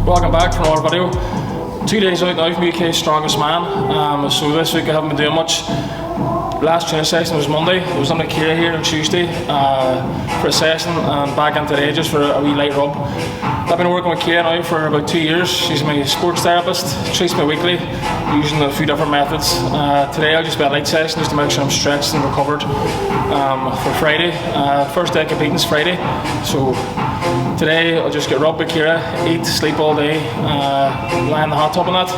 Welcome back for another video. 2 days out now from UK's Strongest Man. So this week I haven't been doing much. Last training session was Monday. I was on the Kira here on Tuesday for a session and back in today just for a wee light rub. I've been working with Kira now for about 2 years. She's my sports therapist, treats me weekly using a few different methods. Today I'll just be a light session just to make sure I'm stretched and recovered for Friday. First day of competing is Friday, so today I'll just get rubbed by Kira, eat, sleep all day, lie in the hot tub and that.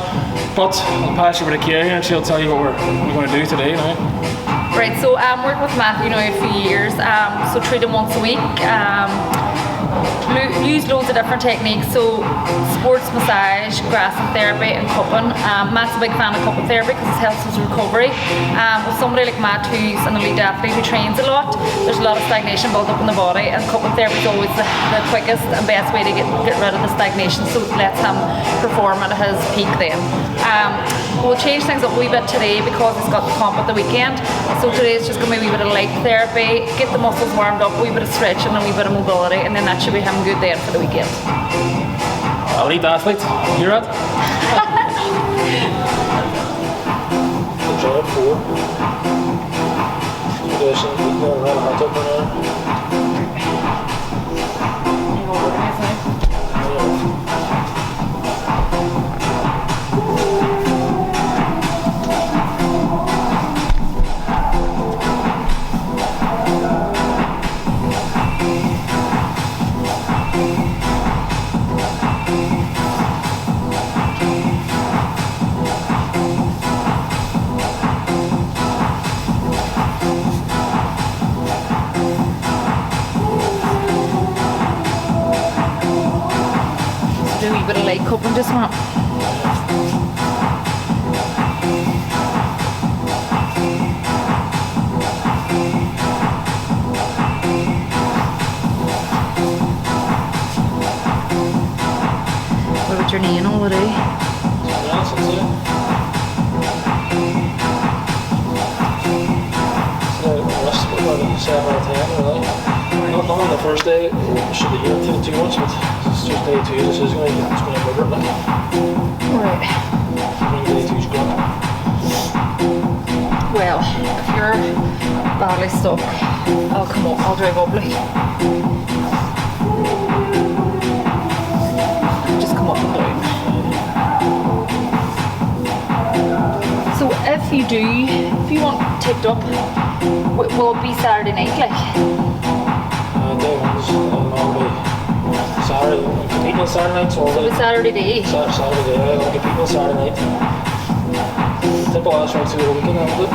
But I'll pass you over to Kira here and she'll tell you what we're going to do today now. Right, so I'm working with Matthew now a few years, so treat him once a week. Use loads of different techniques, so sports massage, grassing therapy and cupping. Matt's a big fan of cupping therapy because it helps with recovery. With somebody like Matt who's an elite athlete who trains a lot, there's a lot of stagnation built up in the body, and cupping therapy is always the quickest and best way to get rid of the stagnation, so it lets him perform at his peak then. We'll change things up a wee bit today because he's got the comp at the weekend, so today it's just going to be a wee bit of light therapy, get the muscles warmed up, a wee bit of stretching and a wee bit of mobility, and then that should be him good then for the weekend. Elite athlete, you're at? Good job, 4. Do a wee bit of light cupping just now. What about your knee and all day? Not on the first day, should have irritated too much, but it's just day 2, this is going to cover it now. Right. Day 2's gone. Well, if you're badly stuck, I'll come up, I'll drive up like. Just come up and down. So if you want tipped up, will it be Saturday night like? Day 1's normally Saturday, competing on Saturday night, so it'll be Saturday day. Saturday day, I'll compete on Saturday night. Tip will last right through the weekend, haven't it?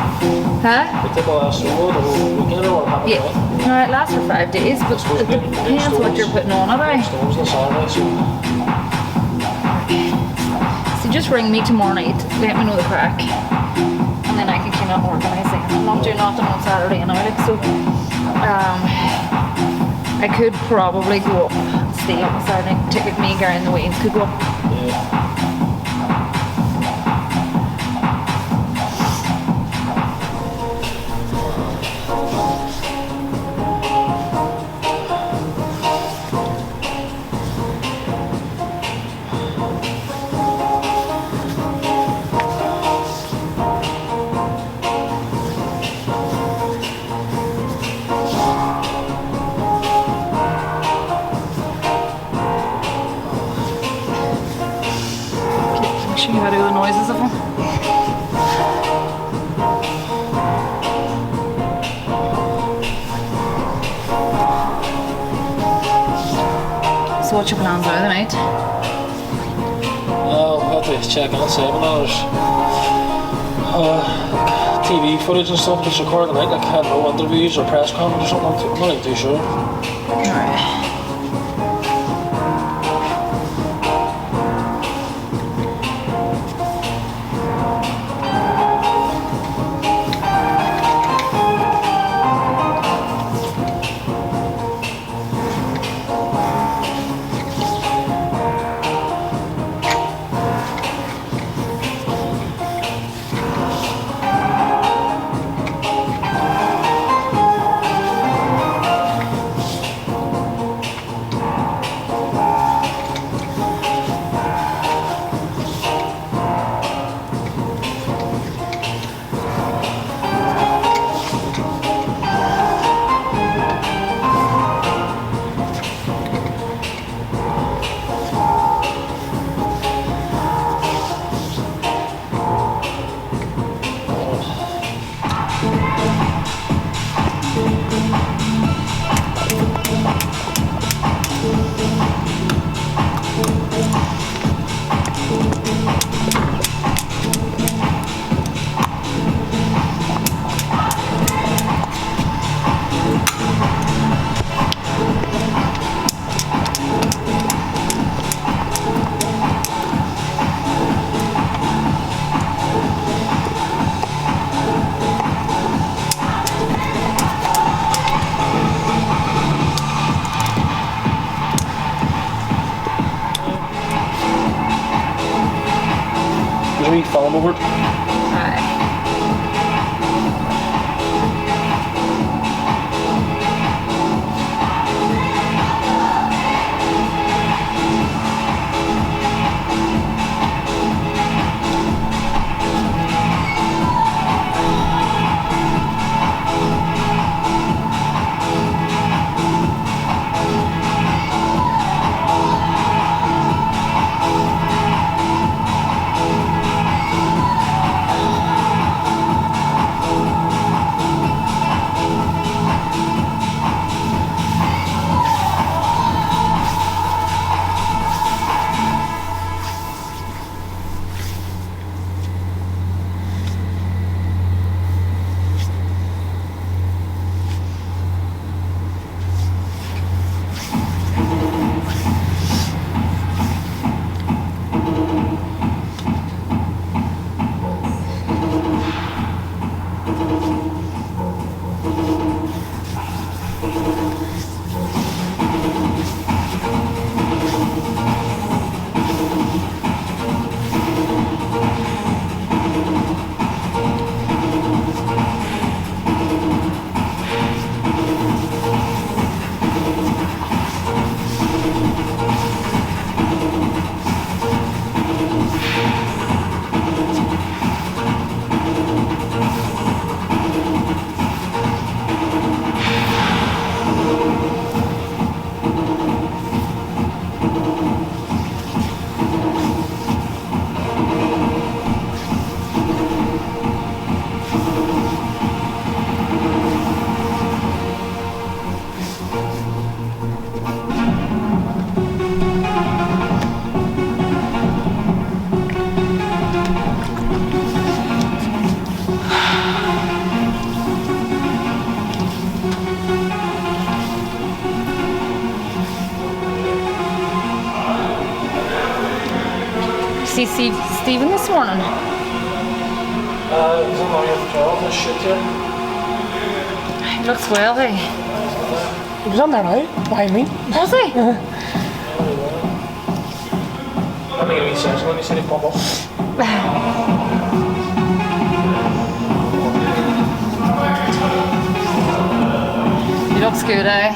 Huh? The tip will last through the whole weekend or what happens? Yeah. No, it lasts for 5 days, but it depends what you're putting on it, aye. Storms on Saturday, so just ring me tomorrow night, let me know the crack, and then I can kind of organise it. I'm not doing nothing on Saturday and like, so I could probably go up and stay up on Saturday night, take with me, Gary and the Waynes could go up. yeah. Show you how to do the noises of them. So what's your plans are tonight? I'll have to check on seminars. TV footage and stuff that's recorded tonight, like I had no interviews or press conference or something. I'm not even too sure. Alright. there's a wee film over it. Aye. See Stephen this morning? He's on my job, this shit here. He looks well, eh? He was on there now, behind me. Was he? I think it'll be sensible when you see it pop up. He looks good, eh?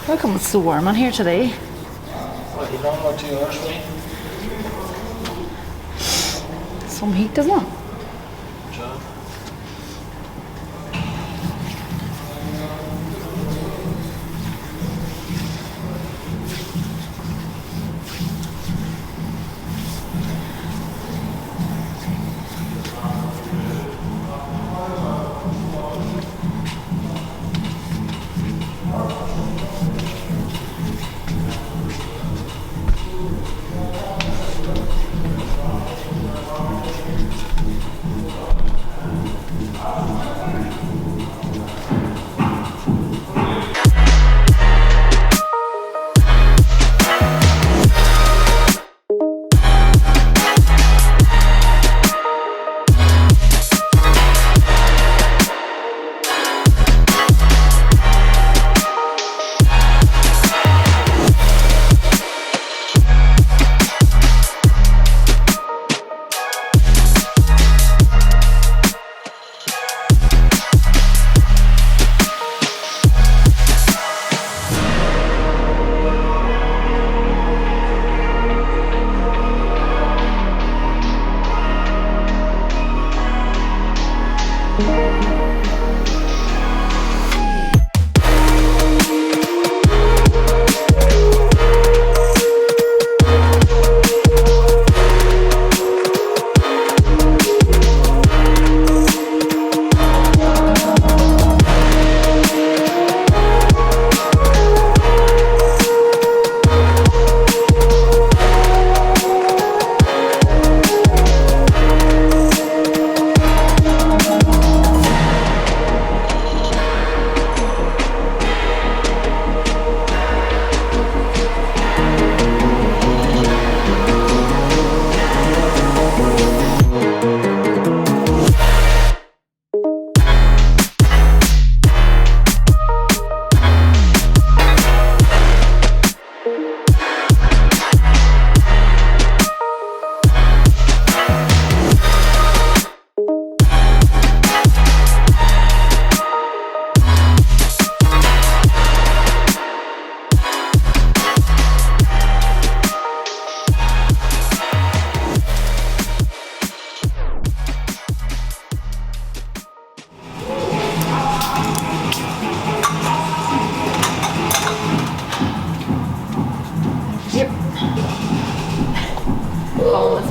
How come it's so warm on here today? Well, he's on about 2 hours, mate. Some heat, doesn't it? Job.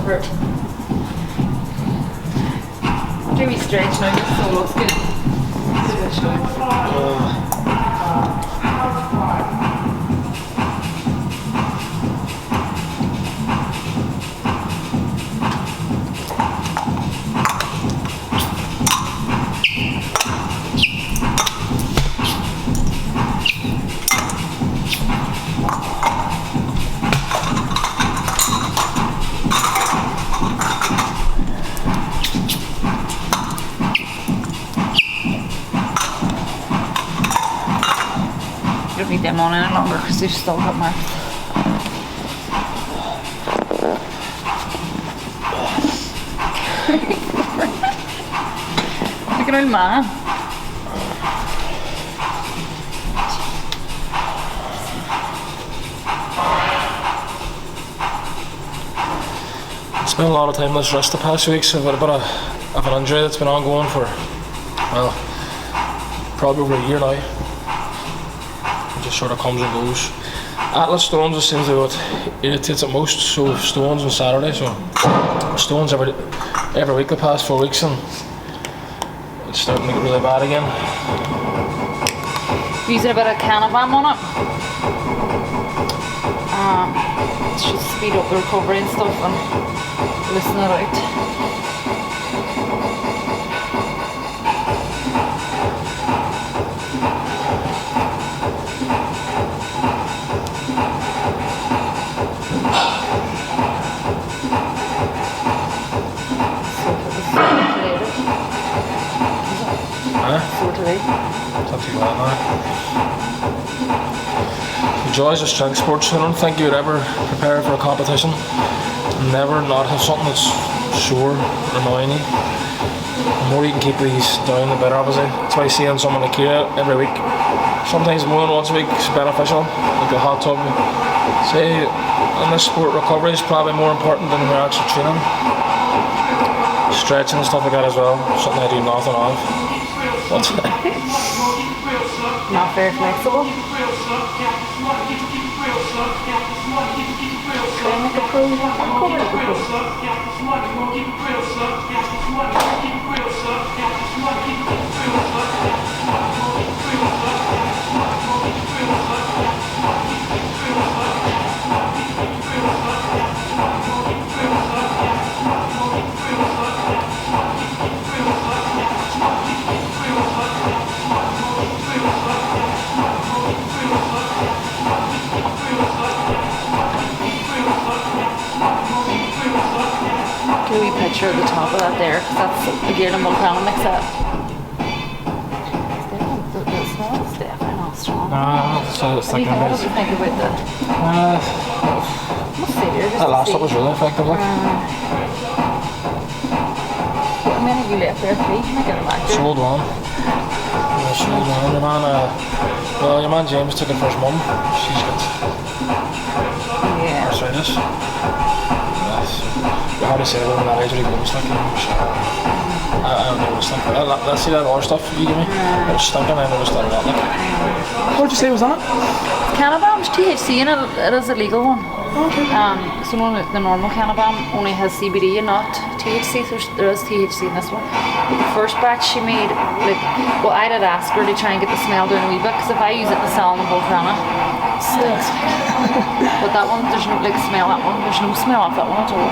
for do we stretch now, this so looks good. Stretch now. You don't need them on any longer because they've still got marks. Look at old man. Spent a lot of time this wrist the past week, so I've got a bit of an injury that's been ongoing for, well, probably over a year now. It just sort of comes and goes. Atlas stones just seems to be what irritates it most. So stones on Saturday, so stones every week the past 4 weeks, and it's starting to get really bad again. Using a bit of Canavan on it. It should speed up the recovery and stuff and listen it out. It's not too bad now. The joys of strength sports, I don't think you would ever prepare for a competition and never not have something that's sore or annoying you. The more you can keep these down, the better, obviously. That's why seeing someone like Kira every week, sometimes more than once a week, is beneficial. Like a hot tub. Say, in this sport, recovery is probably more important than your actual training. Stretching and stuff like that as well, something I do nothing of. But not very flexible. Can I make a pro? I'll make a Can we picture the top of that there? Because that's again a volcanic set. The smell is definitely not strong. so it's like What do you think about the? Let's see here. that last up was really effective. Like. How many have you left there? 3? Can I get it back there? Sold one. Yeah, sold one. Your man, well, your man James took it for his mum. She's got Yeah. arthritis. How to say it when that age really goes like, I don't know, it's like, let's see that other stuff you give me. I was thinking I noticed that a lot. Like. What did you say was on it? Cannabis, THC in it, it is a legal one. Okay. So the normal cannabis only has CBD and not THC, so there is THC in this one. But the first batch she made, like, well, I did ask her to try and get the smell down a wee bit, because if I use it to sell in the Volcana, it stinks. But that one, there's no, like, smell that one, there's no smell off that one at all.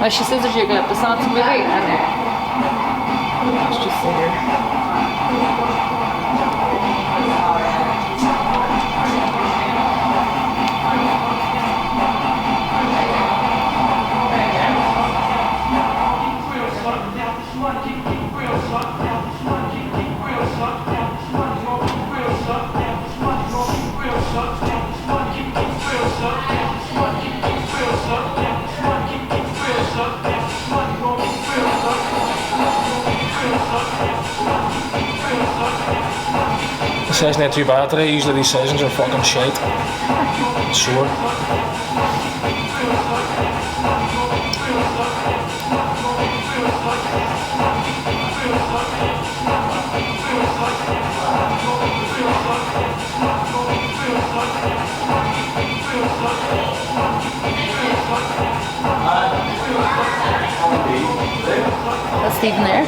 Now she says there's eucalyptus on it, so maybe, and let's just see here. The session ain't too bad today. Usually these sessions are fucking shite. Sore. Stephen there.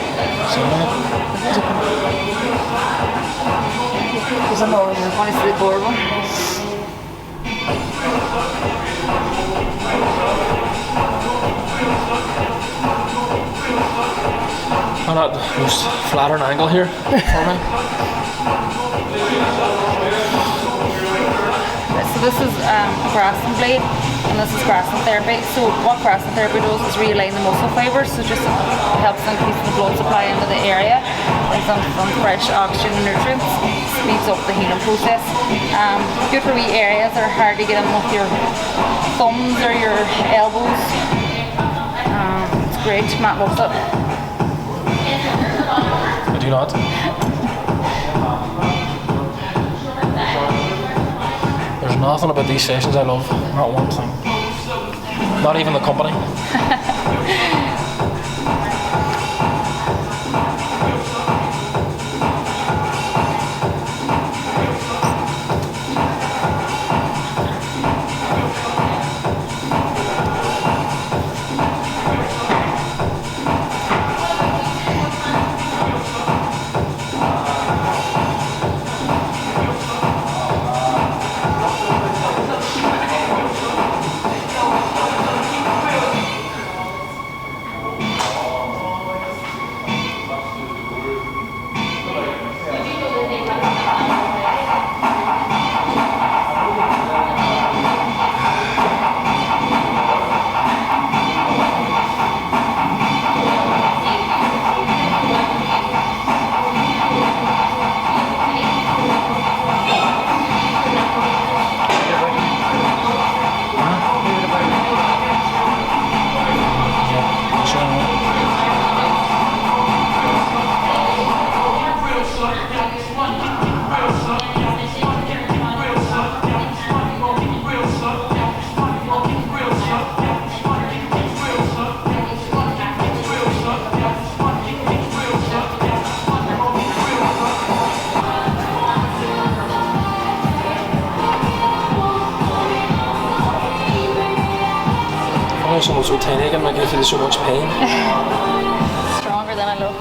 There's another one. Want to see the board one? I'm at the most flattering angle here for me. So this is Graston blade, and this is Graston therapy. So what Graston therapy does is realign the muscle fibers, so just helps increase the blood supply into the area, brings on some fresh oxygen and nutrients, speeds up the healing process. Good for wee areas that are hard to get in with your thumbs or your elbows. It's great, Matt loves it. I do not. There's nothing about these sessions I love. Not one thing. Not even the company. Someone so tiny, I can make you feel so much pain. Stronger than I look.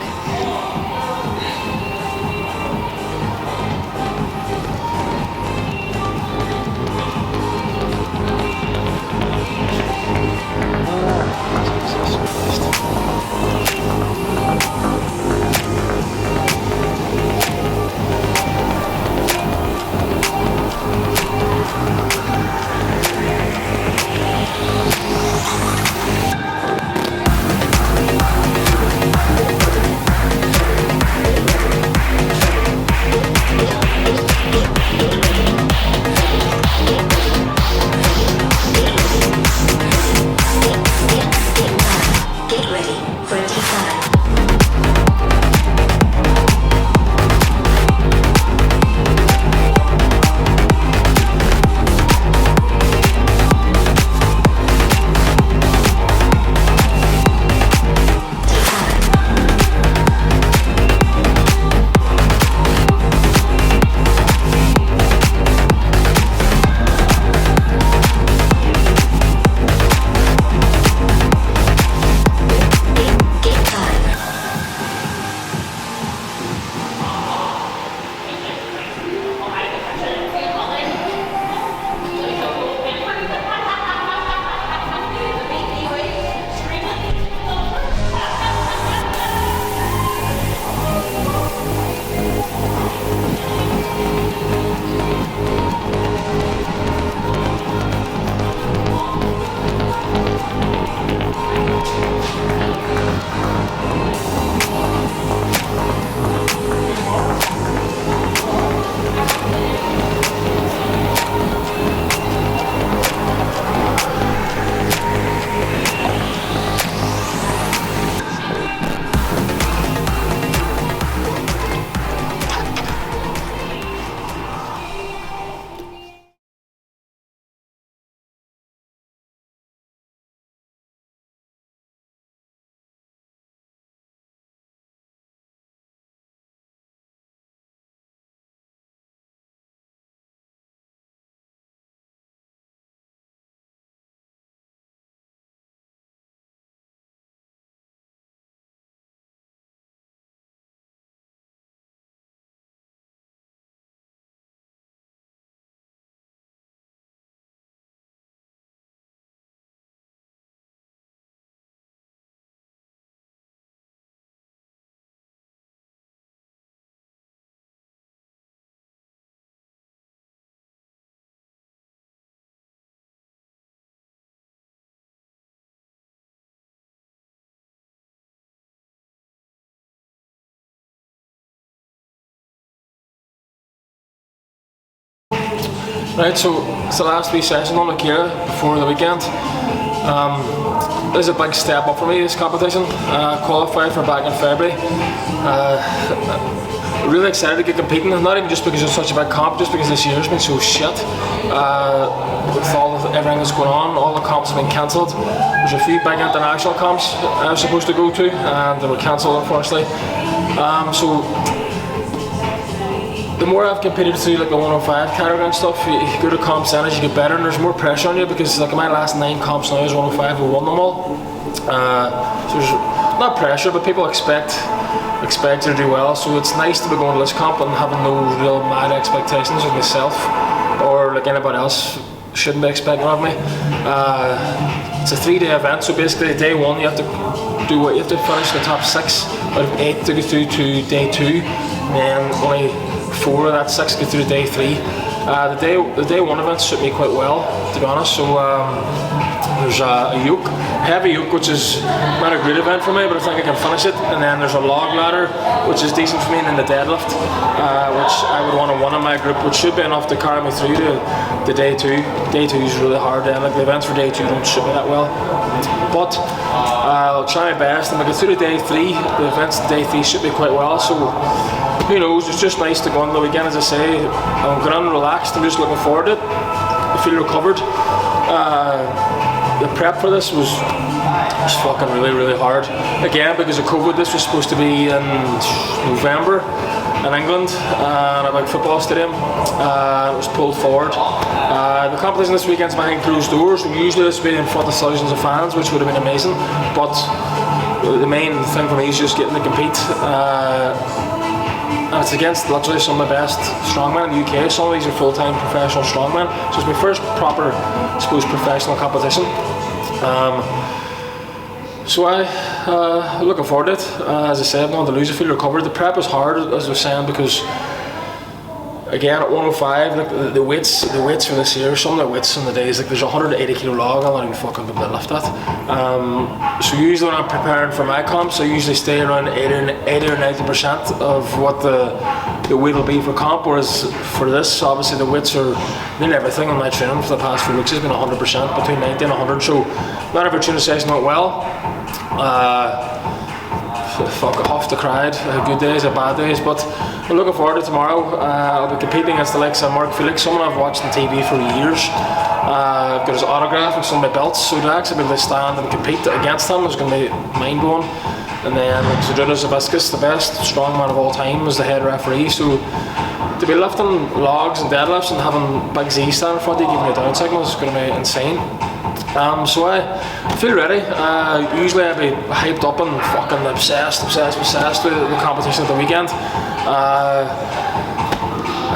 Right, so it's the last wee session on Akira before the weekend. This is a big step up for me, this competition. Qualified for back in February. Really excited to get competing, not even just because it's such a big comp, just because this year's been so shit. With all of everything that's going on, all the comps have been cancelled. There's a few big international comps I was supposed to go to, and they were cancelled unfortunately. So the more I've competed through like the 105 category and stuff, you go to comps then as you get better, and there's more pressure on you because like my last 9 comps now is 105, we won them all. So there's not pressure, but people expect you to do well. So it's nice to be going to this comp and having no real mad expectations of myself or like anybody else shouldn't be expecting of me. It's a 3-day event, so basically day 1 you have to do what you have to finish the top 6 out of 8 to go through to day 2, and then only 4 of that 6 get through to day 3. The day 1 events suit me quite well, to be honest. So there's a yoke, heavy yoke, which is not a great event for me, but I think I can finish it. And then there's a log ladder, which is decent for me, and then the deadlift, which I would want to win in my group, which should be enough to carry me through to day 2. Day 2 is really hard, and like the events for day 2 don't suit me that well. But I'll try my best, and if I get through to day 3, the events in day 3 suit me quite well. So who knows, it's just nice to go on the weekend, as I say. I'm going relaxed, I'm just looking forward to it. I feel recovered. The prep for this was fucking really hard. Again, because of COVID, this was supposed to be in November in England, in a big football stadium. It was pulled forward. The competition this weekend's behind closed doors, so usually this would be in front of thousands of fans, which would have been amazing. But the main thing for me is just getting to compete. And it's against literally some of the best strongmen in the UK. Some of these are full-time professional strongmen. So it's my first proper, I suppose, professional competition. So I'm looking forward to it. As I said, I'm not to lose. I feel recovered. The prep is hard, as I was saying, because again at 105, like the weights for this year, some of the weights on the days, like there's a 180 kilo log, I'm not even fucking able to lift that. So usually when I'm preparing for my comps, I usually stay around 80 or 90% of what the weight will be for comp, whereas for this, obviously the weights are nearly everything on my training for the past few weeks has been 100%, between 90 and 100, so not every training session went well. Fuck off the cried, good days or bad days, but I'm looking forward to tomorrow. I'll be competing against the likes of Mark Felix, someone I've watched on TV for years. I've got his autograph and some of my belts, so to actually be able to stand and compete against him is going to be mind-blowing. And then Zydrunas Savickas, the best strongman of all time, was the head referee, so to be lifting logs and deadlifts and having Big Z stand in front of you giving you a down signal is going to be insane. So I feel ready. Usually I'd be hyped up and fucking obsessed with the competition at the weekend.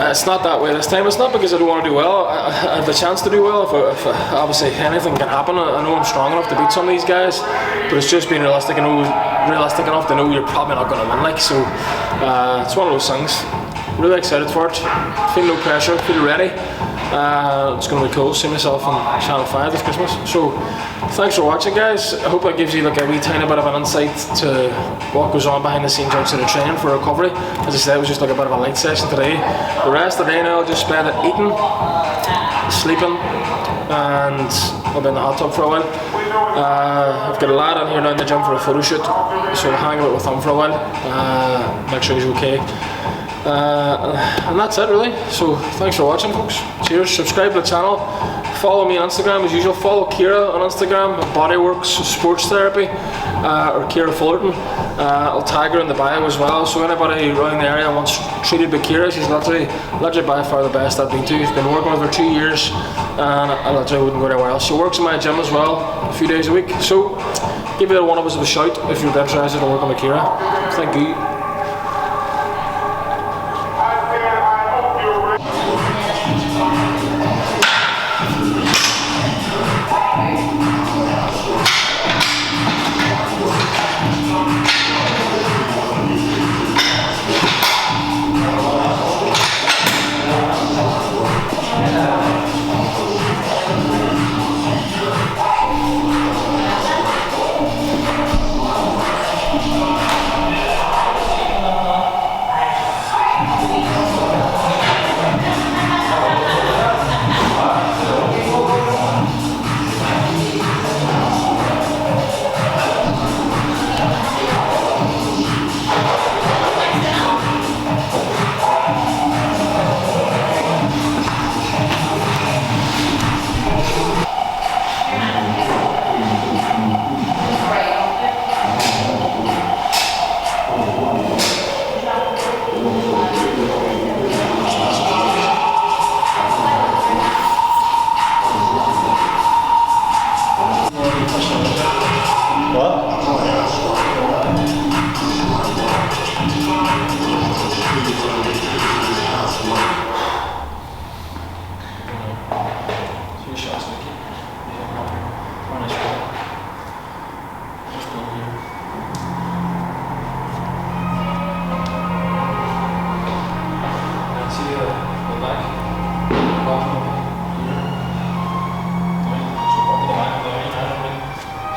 It's not that way this time. It's not because I don't want to do well. I have the chance to do well. If obviously anything can happen. I know I'm strong enough to beat some of these guys, but it's just being realistic enough to know you're probably not going to win. Like, so it's one of those things. Really excited for it. Feel no pressure. Feel ready. It's going to be cool to see myself on Channel 5 this Christmas. So thanks for watching, guys. I hope that gives you like a wee tiny bit of an insight to what goes on behind the scenes outside of training for recovery. As I said, it was just like a bit of a light session today. The rest of the day now I'll just spend it eating, sleeping, and I'll be in the hot tub for a while. I've got a lad in here now in the gym for a photo shoot, so I'll hang out with him for a while, make sure he's okay. And that's it really. So thanks for watching, folks. Cheers. Subscribe to the channel. Follow me on Instagram as usual. Follow Kira on Instagram, Bodyworks Sports Therapy, or Kira Fullerton. I'll tag her in the bio as well. So anybody around the area wants treated by Kira, she's literally by far the best I've been to. I've been working with her 2 years, and I literally wouldn't go anywhere else. She works in my gym as well, a few days a week. So give either one of us a shout if you're interested in working with Kira. Thank you.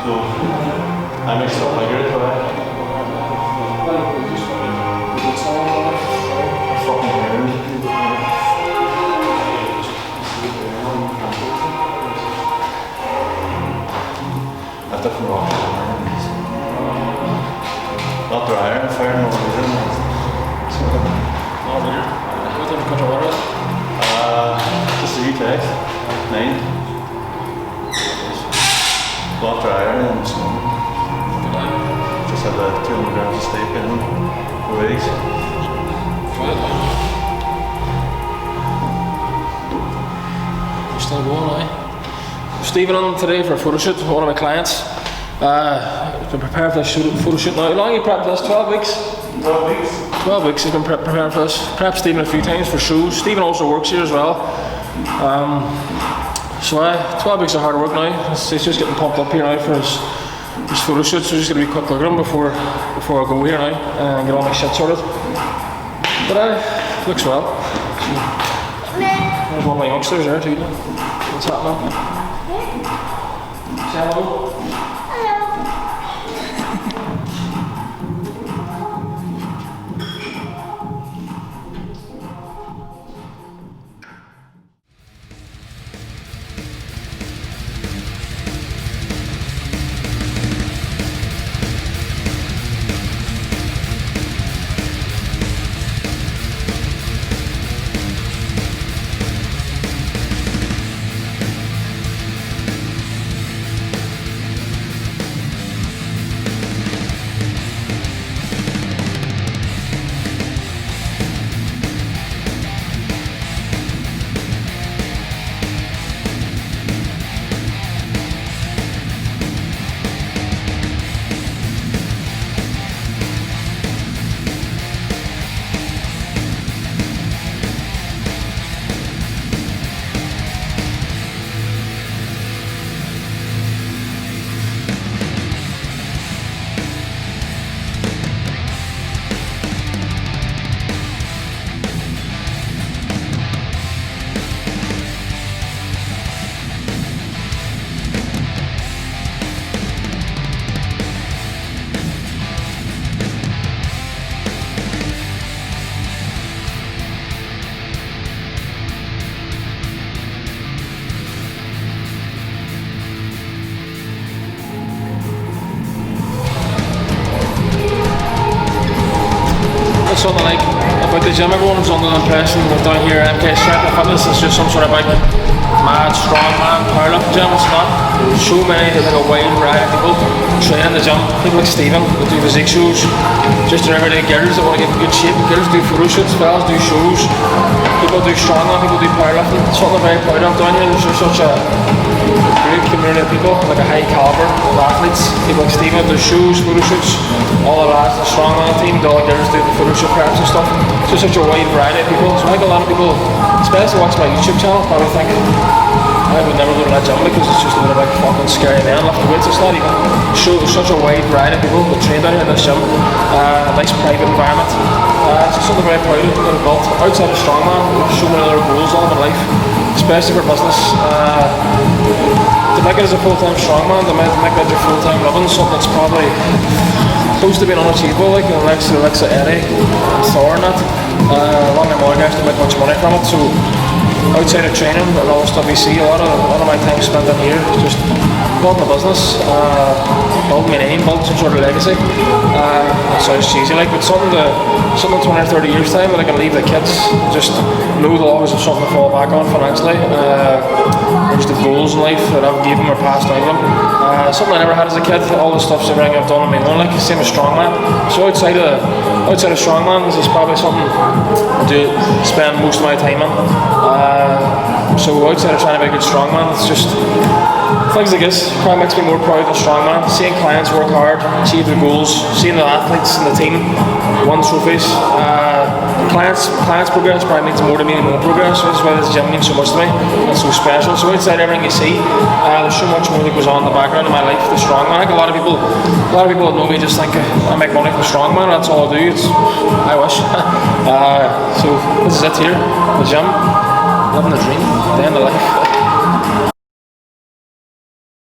So I mix it up like it, but that's different rock. Not the iron, fire, no reason. Oh, really? What type of country water? Just a tech, 9. Blocked iron and snow. Just had 200 grams of steak in for weeks. We're still going, Stephen on today for a photo shoot, one of my clients. He's been preparing for this photo shoot now. How long have you prepped for this? 12 weeks? 12 weeks. 12 weeks he's been preparing for this. Prepped Stephen a few times for shows. Stephen also works here as well. So 12 weeks of hard work now. He's just getting pumped up here now for his photo shoot. So we're just going to be quick look at him before I go here now and get all my shit sorted. But looks well. So, there's one of my youngsters there too. What's happening? Say hello. Something like about the gym, everyone's under the impression that down here MK Strength and Fitness is just some sort of like mad strongman powerlifting gym. It's not. There's so many, there's like a wide variety of people train in the gym. People like Stephen that do physique shows, just your everyday girls that want to get in good shape. Girls do photo shoots, fellas do shows, people do strongman, people do powerlifting. It's something I'm very proud of down here. There's just such a great community of people, like a high caliber of athletes. People like Stephen do shows, photo shoots, all the lads, the strongman team, all the girls do the photo shoot preps and stuff. It's just such a wide variety of people. So I think a lot of people, especially watch my YouTube channel, probably think I would never go to that gym because it's just a bit of like fucking scary men lifting weights. It's not even. There's such a wide variety of people that train down here in this gym. A nice private environment. It's just something very proud of that I've built. Outside of strongman, there's so many other goals all in my life, especially for business. To make it as a full-time strongman, to make that your full-time living, something that's probably close to being unachievable, like Alexa Eddie and Thor and that. A lot of them other guys don't make much money from it, so outside of training and all the stuff you see, a lot of my time spent in here is just building a business, building my name, building some sort of legacy. That sounds cheesy like, but something 20 or 30 years time that I can leave the kids, just know they'll always have something to fall back on financially. Just the goals in life that I've given or passed down to them. Something I never had as a kid, all the stuff everything I've done on my own, like the same as strongman. So outside of strongman, this is probably something I do spend most of my time in. So outside of trying to be a good strongman, it's just things like this probably makes me more proud than strongman. Seeing clients work hard, achieve their goals, seeing the athletes and the team win trophies. Clients progress probably means more to me than more progress. So that's why this gym means so much to me. It's so special. So outside everything you see, there's so much more that goes on in the background of my life. The strongman. I think a lot of people that know me just think I make money from strongman. That's all I do. I wish. So this is it here, the gym, living the dream, day in the life.